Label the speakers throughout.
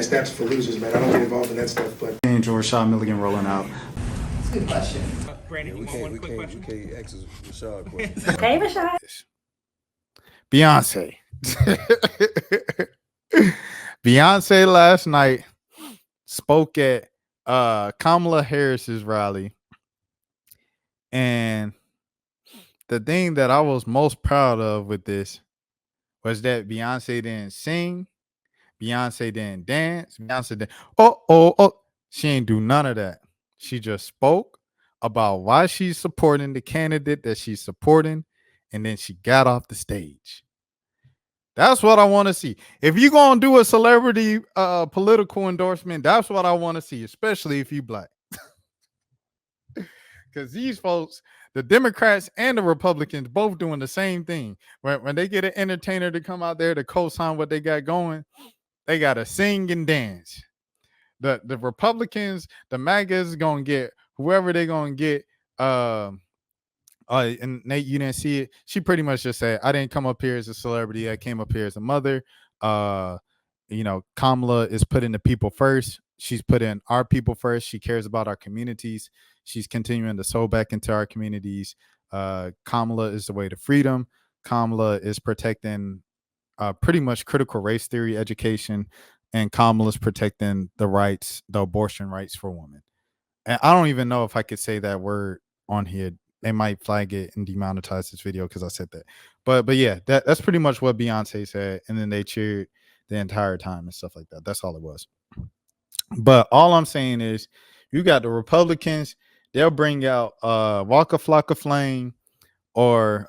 Speaker 1: as steps for losers, man. I don't get involved in that stuff, but.
Speaker 2: George Rashad Milligan rolling out.
Speaker 3: That's a good question.
Speaker 4: Brandon,
Speaker 5: Yeah,
Speaker 4: you want one quick question?
Speaker 5: we can't ask Rashad a question.
Speaker 6: Hey, Rashad.
Speaker 2: Beyonce. Beyonce last night spoke at Kamala Harris's rally. And the thing that I was most proud of with this was that Beyonce didn't sing. Beyonce didn't dance. Beyonce didn't. Oh. She ain't do none of that. She just spoke about why she's supporting the candidate that she's supporting. And then she got off the stage. That's what I want to see. If you're going to do a celebrity political endorsement, that's what I want to see, especially if you black. Because these folks, the Democrats and the Republicans, both doing the same thing. When they get an entertainer to come out there to co-sign what they got going, they got to sing and dance. The Republicans, the MAGAs, going to get whoever they're going to get. And Nate, you didn't see it. She pretty much just said, I didn't come up here as a celebrity. I came up here as a mother. Kamala is putting the people first. She's putting our people first. She cares about our communities. She's continuing to sow back into our communities. Kamala is the way to freedom. Kamala is protecting pretty much critical race theory education. And Kamala is protecting the rights, the abortion rights for women. And I don't even know if I could say that word on here. They might flag it and demonetize this video because I said that. But yeah, that's pretty much what Beyonce said. And then they cheered the entire time and stuff like that. That's all it was. But all I'm saying is you got the Republicans, they'll bring out Waka Flocka Flame or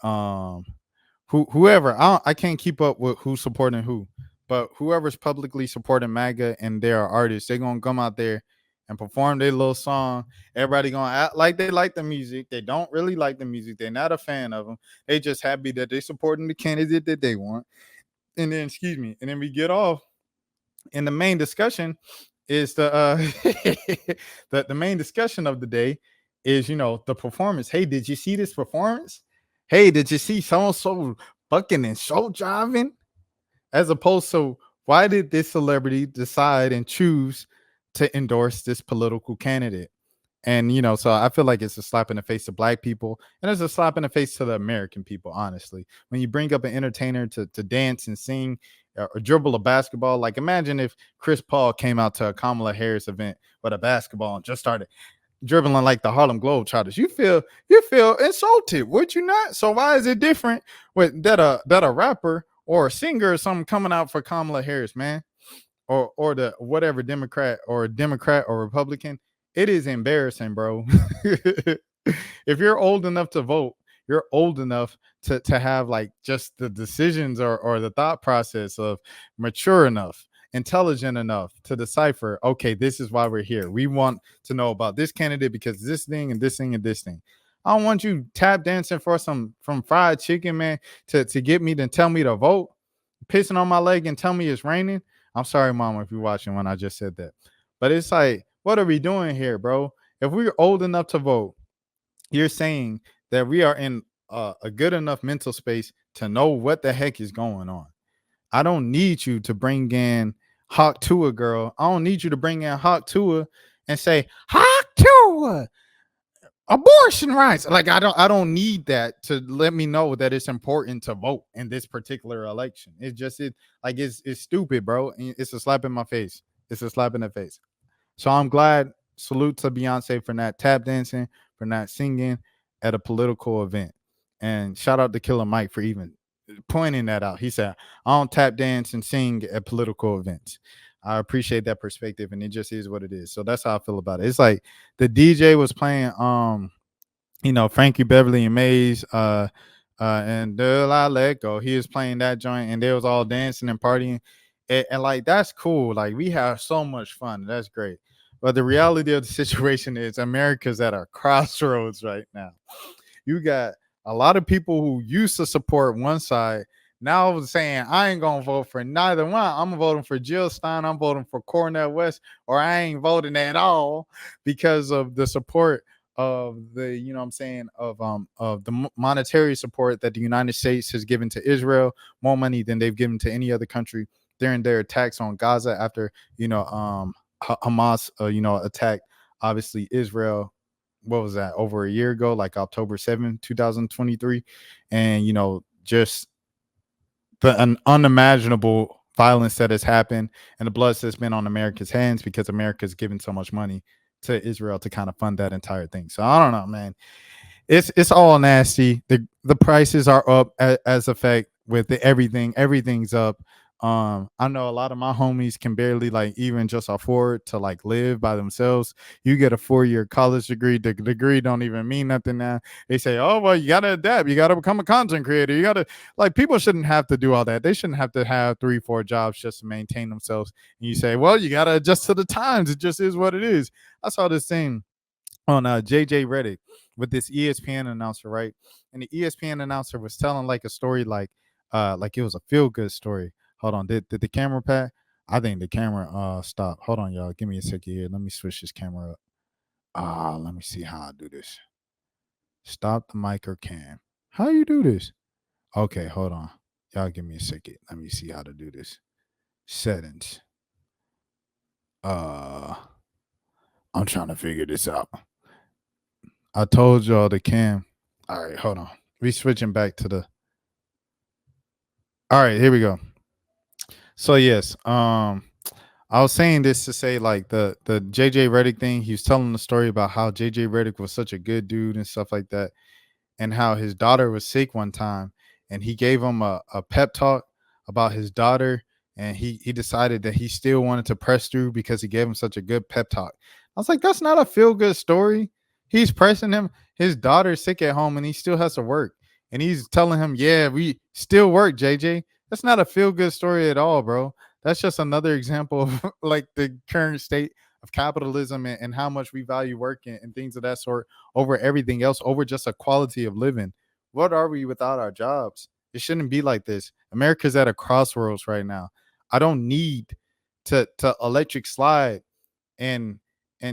Speaker 2: whoever. I can't keep up with who's supporting who. But whoever's publicly supporting MAGA and they're artists, they're going to come out there and perform their little song. Everybody gonna act like they like the music. They don't really like the music. They're not a fan of them. They just happy that they're supporting the candidate that they want. And then, and then we get off. And the main discussion is the main discussion of the day is, the performance. Hey, did you see this performance? Hey, did you see so-and-so bucking and show driving? As opposed to, why did this celebrity decide and choose to endorse this political candidate? And, so I feel like it's a slap in the face to black people, and it's a slap in the face to the American people, honestly. When you bring up an entertainer to dance and sing or dribble a basketball, like imagine if Chris Paul came out to a Kamala Harris event with a basketball and just started dribbling like the Harlem Globetrotters. You feel insulted, would you not? So why is it different with that a rapper or a singer or something coming out for Kamala Harris, man? Or the whatever Democrat or Republican? It is embarrassing, bro. If you're old enough to vote, you're old enough to have like just the decisions or the thought process of mature enough, intelligent enough to decipher, okay, this is why we're here. We want to know about this candidate because this thing and this thing and this thing. I don't want you tap dancing for from fried chicken, man, to get me to tell me to vote, pissing on my leg and tell me it's raining. I'm sorry, Mama, if you're watching when I just said that. But it's like, what are we doing here, bro? If we're old enough to vote, you're saying that we are in a good enough mental space to know what the heck is going on. I don't need you to bring in Hawk Tua, girl. I don't need you to bring in Hawk Tua and say, Hawk Tua, abortion rights. Like, I don't need that to let me know that it's important to vote in this particular election. It's stupid, bro. It's a slap in my face. It's a slap in the face. So I'm glad. Salute to Beyonce for not tap dancing, for not singing at a political event. And shout out to Killer Mike for even pointing that out. He said, I don't tap dance and sing at political events. I appreciate that perspective, and it just is what it is. So that's how I feel about it. It's like the DJ was playing Frankie Beverly and Maze and Till I Let Go. He was playing that joint and they was all dancing and partying. And like, that's cool. Like, we have so much fun. That's great. But the reality of the situation is America's at a crossroads right now. You got a lot of people who used to support one side now saying, I ain't going to vote for neither one. I'm voting for Jill Stein. I'm voting for Cornel West, or I ain't voting at all because of the support of the, of the monetary support that the United States has given to Israel, more money than they've given to any other country during their attacks on Gaza after, Hamas, attacked obviously Israel. What was that, over a year ago, like October 7th, 2023. And, just an unimaginable violence that has happened and the blood that's been on America's hands because America's given so much money to Israel to kind of fund that entire thing. So I don't know, man. It's all nasty. The prices are up as effect with everything. Everything's up. I know a lot of my homies can barely like even just afford to like live by themselves. You get a 4-year college degree. The degree don't even mean nothing now. They say, oh, well, you gotta adapt. You gotta become a content creator. You gotta, like, people shouldn't have to do all that. They shouldn't have to have 3-4 jobs just to maintain themselves. And you say, well, you gotta adjust to the times. It just is what it is. I saw this thing on JJ Redick with this ESPN announcer, right? And the ESPN announcer was telling like a story like it was a feel-good story. Hold on, did the camera pat? I think the camera stopped. Hold on, y'all. Give me a second here. Let me switch this camera up. Let me see how I do this. Stop the mic or cam. How you do this? Okay, hold on. Y'all give me a second. Let me see how to do this. Settings. I'm trying to figure this out. I told y'all the cam. All right, hold on. We switching back to the. All right, here we go. So yes, I was saying this to say like the JJ Redick thing. He was telling the story about how JJ Redick was such a good dude and stuff like that, and how his daughter was sick one time, and he gave him a pep talk about his daughter, and he decided that he still wanted to press through because he gave him such a good pep talk. I was like, that's not a feel good story. He's pressing him. His daughter's sick at home, and he still has to work, and he's telling him, yeah, we still work, JJ. That's not a feel-good story at all, bro. That's just another example of like the current state of capitalism and how much we value work and things of that sort over everything else, over just a quality of living. What are we without our jobs? It shouldn't be like this. America's at a crossroads right now. I don't need to electric slide and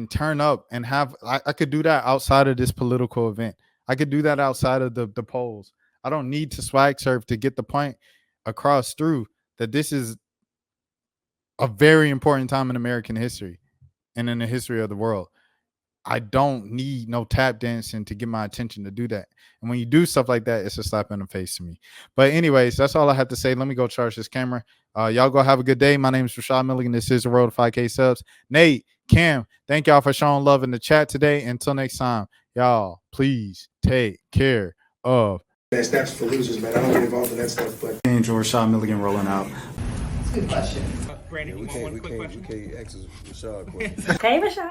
Speaker 2: turn up and have I could do that outside of this political event. I could do that outside of the polls. I don't need to swag surf to get the point across through that this is a very important time in American history and in the history of the world. I don't need no tap dancing to get my attention to do that. And when you do stuff like that, it's a slap in the face to me. But anyways, that's all I have to say. Let me go charge this camera. Y'all go have a good day. My name is Rashad Milligan. This is the Road to 5K subs. Nate, Cam, thank y'all for showing love in the chat today. Until next time, y'all, please take care of.
Speaker 1: That's for losers, man. I don't get involved in that stuff, but.
Speaker 2: Angel Rashad Milligan rolling out.
Speaker 3: That's a good question.
Speaker 5: We can't ask Rashad questions.
Speaker 3: Hey, Rashad.